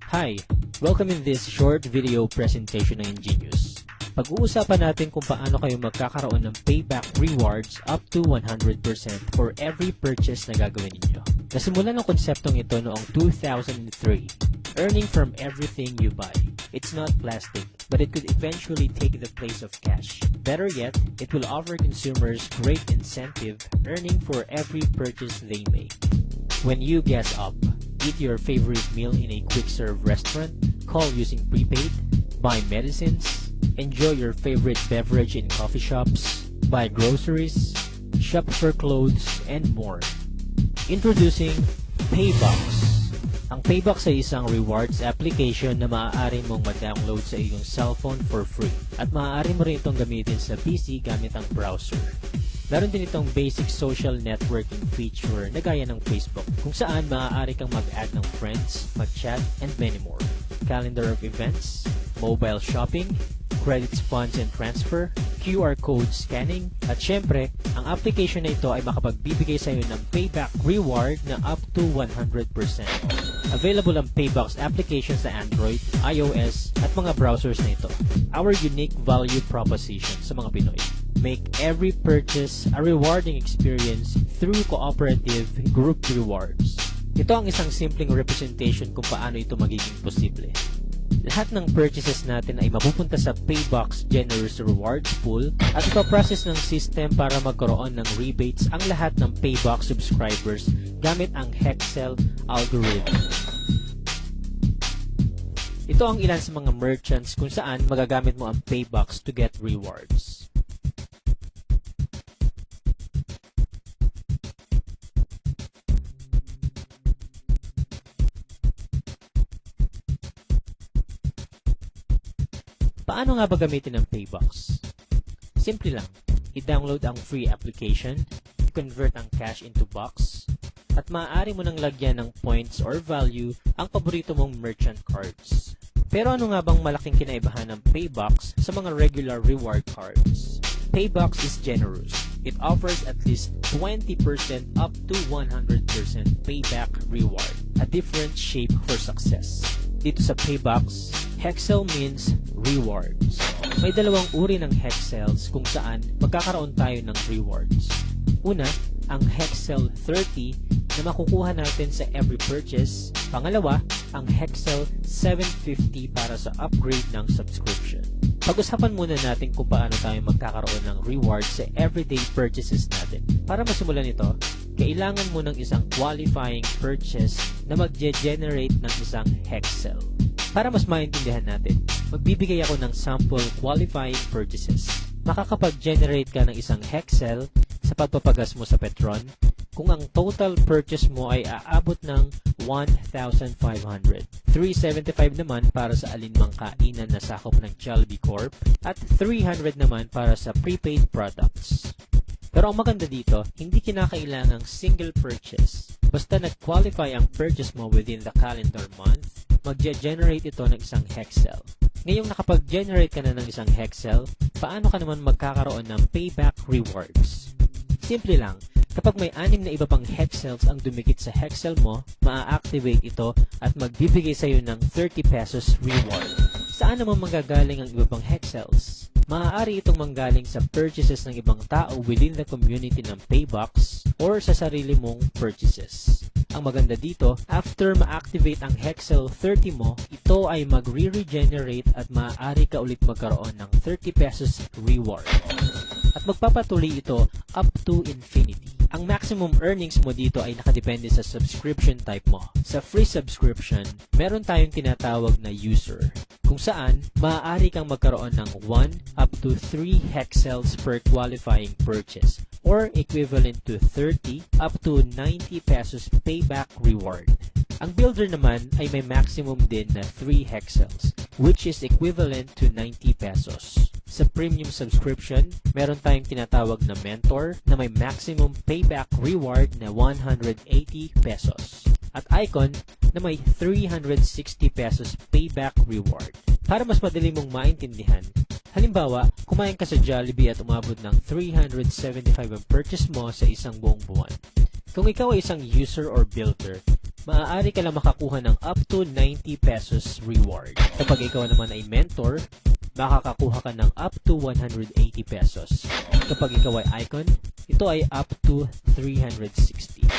Hi! Welcome in this short video presentation ng Ingenious. Pag-uusapan natin kung paano kayo magkakaroon ng payback rewards up to 100% for every purchase na gagawin ninyo. Nasimulan ang konseptong ito noong 2003, earning from everything you buy. It's not plastic, but it could eventually take the place of cash. Better yet, it will offer consumers great incentive earning for every purchase they make. When you gas up, eat your favorite meal in a quick-serve restaurant, call using prepaid, buy medicines, enjoy your favorite beverage in coffee shops, buy groceries, shop for clothes, and more. Introducing Paybox. Ang Paybox ay isang rewards application na maaari mong ma-download sa iyong cellphone for free at maaari mo rin itong gamitin sa PC gamit ang browser. Meron din itong basic social networking feature na gaya ng Facebook kung saan maaari kang mag-add ng friends, mag-chat, and many more. Calendar of events, mobile shopping, credits, funds and transfer, QR code scanning, at syempre, ang application na ito ay makapagbibigay sa iyo ng payback reward na up to 100%. Available ang Paybox application sa Android, iOS, at mga browsers na ito. Our unique value proposition sa mga Pinoy. Make every purchase a rewarding experience through cooperative group rewards. Ito ang isang simpleng representation kung paano ito magiging posible. Lahat ng purchases natin ay mapupunta sa Paybox Generous Rewards Pool at ipaprocess ng system para magkaroon ng rebates ang lahat ng Paybox subscribers gamit ang Hexel algorithm. Ito ang ilan sa mga merchants kung saan magagamit mo ang Paybox to get rewards. Paano nga ba gamitin ang Paybox? Simple lang. I-download ang free application, i-convert ang cash into box, at maaari mo nang lagyan ng points or value ang paborito mong merchant cards. Pero ano nga bang malaking kinaibahan ng Paybox sa mga regular reward cards? Paybox is generous. It offers at least 20% up to 100% payback reward, a different shape for success. Dito sa Paybox, Hexel means rewards. May dalawang uri ng Hexels kung saan magkakaroon tayo ng rewards. Una, ang Hexel 30 na makukuha natin sa every purchase. Pangalawa, ang Hexel 750 para sa upgrade ng subscription. Pag-usapan muna natin kung paano tayo magkakaroon ng rewards sa everyday purchases natin. Para masimulan ito, kailangan mo ng isang qualifying purchase na mag-generate ng isang Hexel. Para mas maintindihan natin, magbibigay ako ng sample qualifying purchases. Makakapag-generate ka ng isang Hexel sa pagpapagas mo sa Petron kung ang total purchase mo ay aabot ng 1,500. 375 naman para sa alinmang kainan na sakop ng Jollibee Corp at 300 naman para sa prepaid products. Pero ang maganda dito, hindi kinakailangang single purchase. Basta nag-qualify ang purchase mo within the calendar month, magge-generate ito ng isang Hexel. Ngayong nakapag-generate ka na ng isang Hexel, paano ka naman magkakaroon ng payback rewards? Simple lang, kapag may 6 na iba pang Hexels ang dumikit sa Hexel mo, maa-activate ito at magbibigay sa iyo ng 30 pesos reward. Saan naman manggagaling ang iba pang Hexels? Maaari itong manggaling sa purchases ng ibang tao within the community ng Paybox or sa sarili mong purchases. Ang maganda dito, after ma-activate ang Hexel 30 mo, ito ay magre-regenerate at maaari ka ulit magkaroon ng 30 pesos reward. At magpapatuloy ito up to infinity. Ang maximum earnings mo dito ay nakadepende sa subscription type mo. Sa free subscription, meron tayong tinatawag na user, kung saan maaari kang magkaroon ng 1 up to 3 Hexels per qualifying purchase or equivalent to 30 up to 90 pesos payback reward. Ang builder naman ay may maximum din na 3 Hexels, which is equivalent to 90 pesos. Sa premium subscription, meron tayong tinatawag na mentor na may maximum payback reward na 180 pesos. At icon na may 360 pesos payback reward. Para mas madali mong maintindihan, halimbawa, kumain ka sa Jollibee at umabot ng 375 ang purchase mo sa isang buong buwan. Kung ikaw ay isang user or builder, maaari ka lang makakuha ng up to 90 pesos reward. Kapag ikaw naman ay mentor, makakakuha ka ng up to 180 pesos. Kapag ikaw ay icon, ito ay up to 360.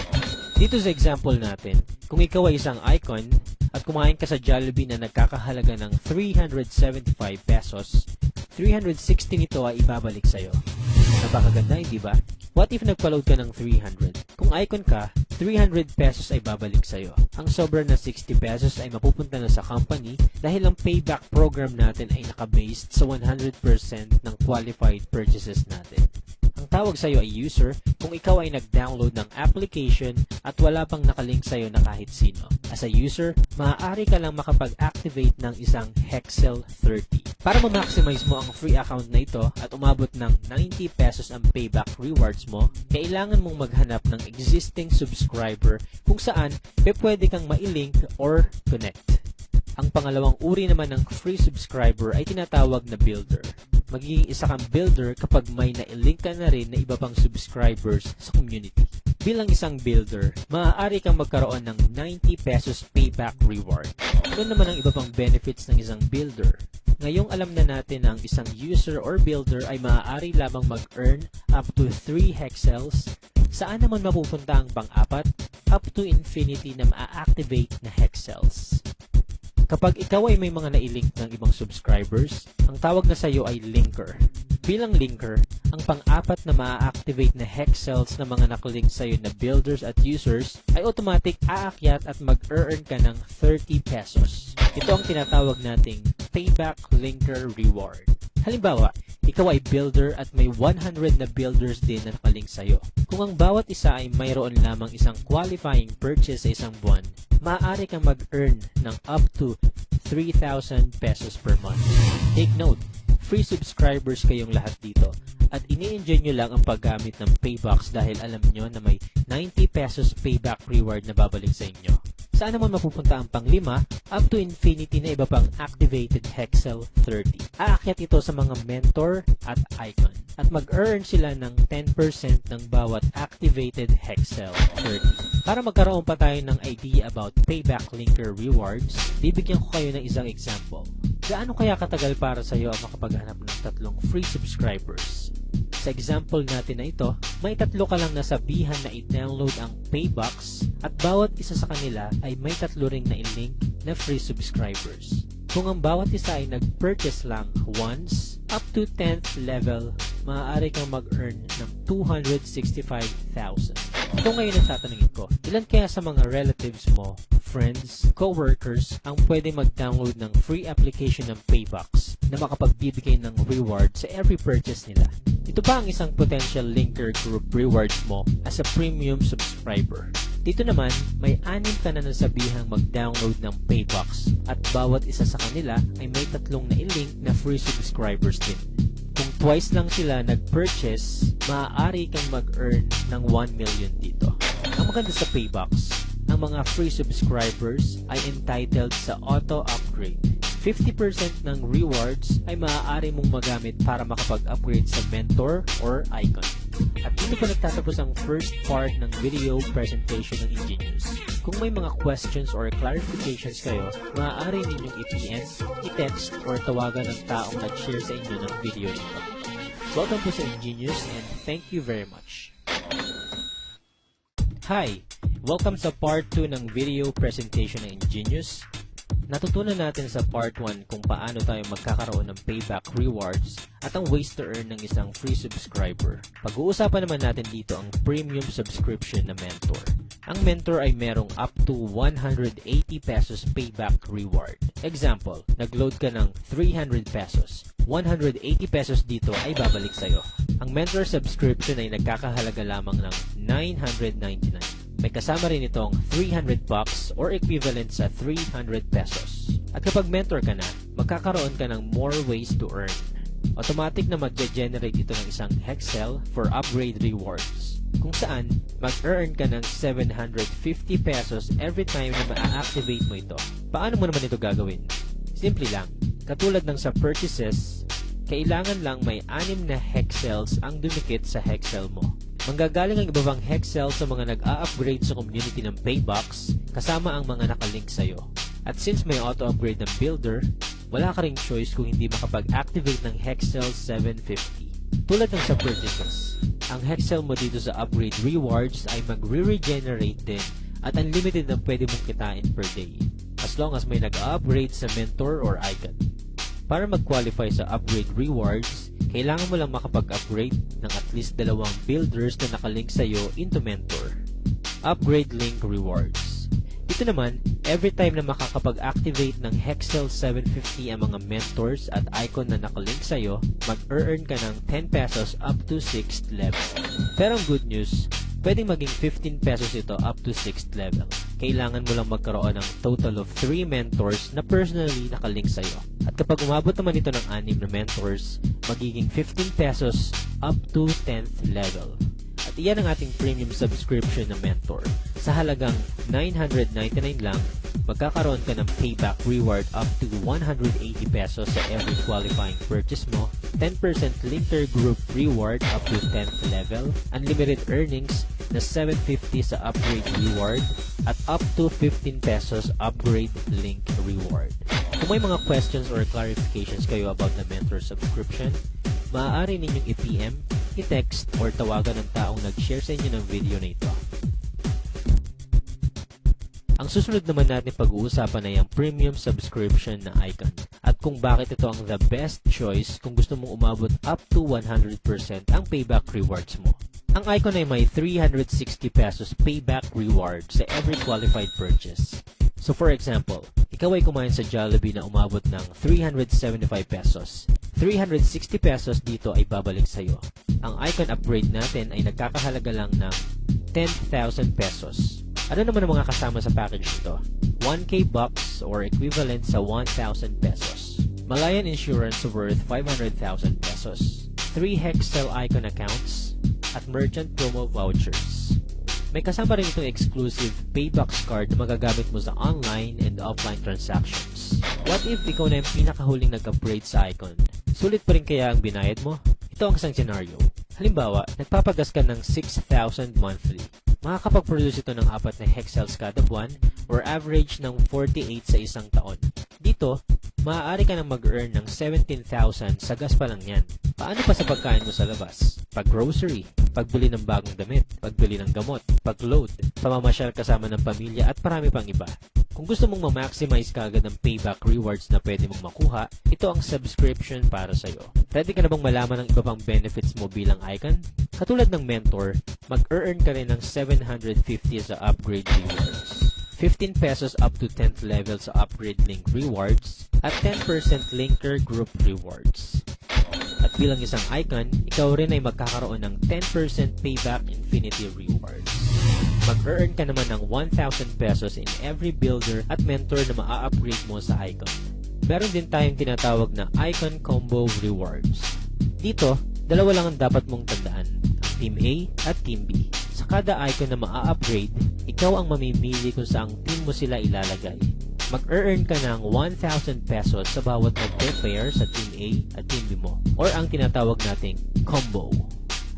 Dito sa example natin, kung ikaw ay isang icon at kumain ka sa Jollibee na nagkakahalaga ng 375 pesos, 360 nito ay ibabalik sa'yo. Napakaganda, hindi ba? What if nagpa-load ka ng 300? Kung icon ka, 300 pesos ay babalik sa'yo. Ang sobra na 60 pesos ay mapupunta na sa company dahil ang payback program natin ay nakabased sa 100% ng qualified purchases natin. Ang tawag sa'yo ay user kung ikaw ay nag-download ng application at wala pang nakalink sa'yo na kahit sino. As a user, maaari ka lang makapag-activate ng isang Hexel 30. Para ma-maximize mo ang free account na ito at umabot ng 90 pesos ang payback rewards mo, kailangan mong maghanap ng existing subscriber kung saan pwede kang mailink or connect. Ang pangalawang uri naman ng free subscriber ay tinatawag na builder. Magiging isa kang builder kapag may nailink ka na rin na iba pang subscribers sa community. Bilang isang builder, maaari kang magkaroon ng 90 pesos payback reward. Ano naman ang iba pang benefits ng isang builder? Ngayong alam na natin na ang isang user or builder ay maaari lamang mag-earn up to 3 hexels, saan naman mapupunta ang pang-apat? Up to infinity na ma-activate na hexels. Kapag ikaw ay may mga nailink ng ibang subscribers, ang tawag na sa iyo ay linker. Bilang linker, ang pang-apat na ma-activate na hexels na mga nakalink sa iyo na builders at users ay automatic aakyat at mag-earn ka ng 30 pesos. Ito ang tinatawag nating payback linker reward. Halimbawa, ikaw ay builder at may 100 na builders din na nakalink sa iyo. Kung ang bawat isa ay mayroon lamang isang qualifying purchase sa isang buwan, maaari kang mag-earn ng up to 3,000 pesos per month. Take note, free subscribers kayong lahat dito at ini-enjoy nyo lang ang paggamit ng Paybox dahil alam nyo na may 90 pesos payback reward na babalik sa inyo. Saan naman mapupunta ang pang-5? Up to infinity na iba pang activated Hexel 30. Aakyat ito sa mga mentor at icon at mag-earn sila ng 10% ng bawat activated Hexel 30. Para magkaroon pa tayo ng idea about payback linker rewards, bibigyan ko kayo ng isang example. Gaano kaya katagal para sa iyo ang makapaghanap ng 3 free subscribers? Sa example natin na ito, may 3 ka lang nasabihan na i-download ang Paybox at bawat isa sa kanila ay may 3 ring na i-link na free subscribers. Kung ang bawat isa ay nag-purchase lang once, up to 10th level, maaari kang mag-earn ng 265,000. Ito ngayon ang tatanungin ko, ilan kaya sa mga relatives mo, friends, co-workers ang pwede mag-download ng free application ng Paybox na makapagbibigay ng reward sa every purchase nila? Ito pa ang isang potential linker group rewards mo as a premium subscriber. Dito naman, may 6 ka na nasabihang mag-download ng Paybox at bawat isa sa kanila ay may 3 na i-link na free subscribers din. Kung twice lang sila nag-purchase, maaari kang mag-earn ng 1 million dito. Ang maganda sa Paybox, ang mga free subscribers ay entitled sa auto-upgrade. 50% ng rewards ay maaari mong magamit para makapag-upgrade sa mentor or icon. At dito po nagtatapos ang first part ng video presentation ng Ingenious. Kung may mga questions or clarifications kayo, maaari ninyong i-PM, i-text, or tawagan ng taong nag-share sa inyo ng video nito. Welcome po sa Ingenious and thank you very much. Hi! Welcome sa part 2 ng video presentation ng Ingenious. Natutunan natin sa part 1 kung paano tayo magkakaroon ng payback rewards at ang ways to earn ng isang free subscriber. Pag-uusapan naman natin dito ang premium subscription na mentor. Ang mentor ay merong up to 180 pesos payback reward. Example, nag-load ka ng 300 pesos. 180 pesos dito ay babalik sa'yo. Ang mentor subscription ay nagkakahalaga lamang ng 999. May kasama rin itong 300 bucks or equivalent sa 300 pesos. At kapag mentor ka na, magkakaroon ka ng more ways to earn. Automatic na mag-generate ito ng isang Hexel for upgrade rewards, kung saan mag-earn ka ng 750 pesos every time na ma-activate mo ito. Paano mo naman ito gagawin? Simple lang. Katulad ng sa purchases, kailangan lang may 6 na Hexels ang dumikit sa Hexel mo. Manggagaling ang iba pang Hexel sa mga nag-a-upgrade sa community ng Paybox kasama ang mga nakalink sa'yo. At since may auto-upgrade ng builder, wala ka ring choice kung hindi makapag-activate ng Hexel 750. Tulad ng sa purchases, ang Hexel mo dito sa upgrade rewards ay magre-regenerate din at unlimited ang pwede mong kitain per day as long as may nag-upgrade sa mentor or icon. Para mag-qualify sa upgrade rewards, kailangan mo lang makapag-upgrade ng at least 2 builders na nakalink sa'yo into mentor. Upgrade link rewards. Dito naman, every time na makakapag-activate ng Hexel 750 ang mga mentors at icon na nakalink sa'yo, mag-earn ka ng 10 pesos up to 6th level. Pero ang good news, pwedeng maging 15 pesos ito up to 6th level. Kailangan mo lang magkaroon ng total of 3 mentors na personally nakalink sa'yo. At kapag umabot naman ito ng 6 na mentors, magiging 15 pesos up to 10th level. At iyan ang ating premium subscription na mentor. Sa halagang 999 lang, magkakaroon ka ng payback reward up to 180 pesos sa every qualifying purchase mo, 10% linker group reward up to 10th level, unlimited earnings na 750 sa upgrade reward, at up to 15 pesos upgrade link reward. Kung may mga questions or clarifications kayo about the mentor subscription, maaari ninyong i-PM, i-text, or tawagan ng taong nag-share sa inyo ng video na ito. Ang susunod naman natin pag-uusapan ay ang premium subscription na icon at kung bakit ito ang the best choice kung gusto mong umabot up to 100% ang payback rewards mo. Ang icon ay may 360 pesos payback reward sa every qualified purchase. So for example, ikaw ay kumain sa Jollibee na umabot ng 375 pesos. 360 pesos dito ay babalik sa'yo. Ang icon upgrade natin ay nagkakahalaga lang ng 10,000 pesos. Ano naman ang mga kasama sa package nito? 1K bucks or equivalent sa 1,000 pesos. Malayan Insurance worth 500,000 pesos. 3 Hexel icon accounts at merchant promo vouchers. May kasama rin itong exclusive Paybox card na magagamit mo sa online and offline transactions. What if ikaw na yung pinakahuling nag-upgrade sa icon? Sulit pa rin kaya ang binayad mo? Ito ang isang scenario. Halimbawa, nagpapagas ka ng 6,000 monthly. Makakapag-produce ito ng 4 na Hexels kada buwan or average ng 48 sa isang taon. Dito, maaari ka nang mag-earn ng 17,000 sa gas pa lang yan. Paano pa sa pagkain mo sa labas? Pag-grocery, pagbili ng bagong damit, pagbili ng gamot, pag-load, pamamasyal kasama ng pamilya at marami pang iba. Kung gusto mong ma-maximize kagad ng payback rewards na pwede mong makuha, ito ang subscription para sa'yo. Ready ka na bang malaman ng iba pang benefits mo bilang icon? Katulad ng mentor, mag-earn ka rin ng 750 sa upgrade rewards. 15 pesos up to 10th level sa upgrade link rewards at 10% linker group rewards. At bilang isang icon, ikaw rin ay magkakaroon ng 10% payback infinity rewards. Mag-earn ka naman ng 1,000 pesos in every builder at mentor na maa-upgrade mo sa icon. Meron din tayong tinatawag na icon combo rewards. Dito, dalawa lang ang dapat mong tandaan, ang Team A at Team B. Sa kada icon na maa-upgrade, ikaw ang mamimili kung saang team mo sila ilalagay. Mag-earn ka ng 1,000 pesos sa bawat nag-prepare sa Team A at Team B mo, or ang tinatawag nating combo.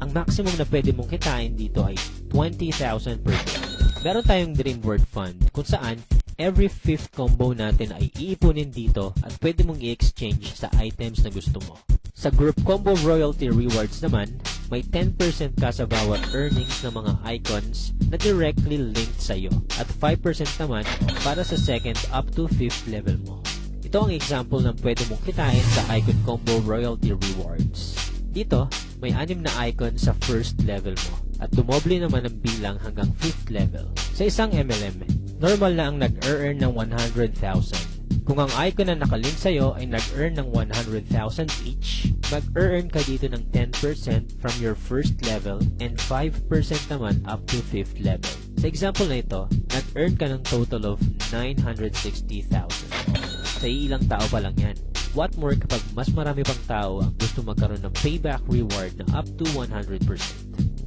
Ang maximum na pwede mong kitain dito ay 20,000 per day. Meron tayong Dream Board Fund kung saan every 5th combo natin ay iipunin dito at pwede mong i-exchange sa items na gusto mo. Sa Group Combo Royalty Rewards naman, may 10% ka sa bawat earnings ng mga icons na directly linked sa'yo at 5% naman para sa 2nd up to 5th level mo. Ito ang example ng pwede mong kitain sa Icon Combo Royalty Rewards. Dito, may 6 na icon sa 1st level mo at dumoble naman ang bilang hanggang 5th level. Sa isang MLM, normal na ang nag-earn ng 100,000. Kung ang icon na nakalink sa'yo ay nag-earn ng 100,000 each, mag-earn ka dito ng 10% from your 1st level and 5% naman up to 5th level. Sa example na ito, nag-earn ka ng total of 960,000. Sa ilang tao pa lang yan. What more kapag mas marami pang tao ang gusto magkaroon ng payback reward na up to 100%.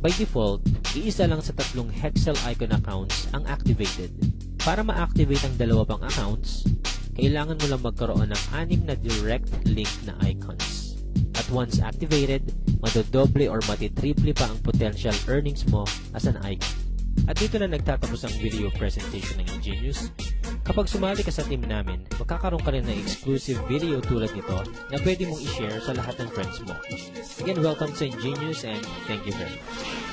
By default, iisa lang sa 3 Hexel icon accounts ang activated. Para ma-activate ang 2 pang accounts, kailangan mo lang magkaroon ng 6 na direct link na icons. At At once activated, madodoble or matitriple pa ang potential earnings mo as an icon. At dito na nagtatapos ang video presentation ng Ingenious. Kapag sumali ka sa team namin, magkakaroon ka rin ng exclusive video tulad nito na pwede mong i-share sa lahat ng friends mo. Again, welcome sa Ingenious and thank you very much.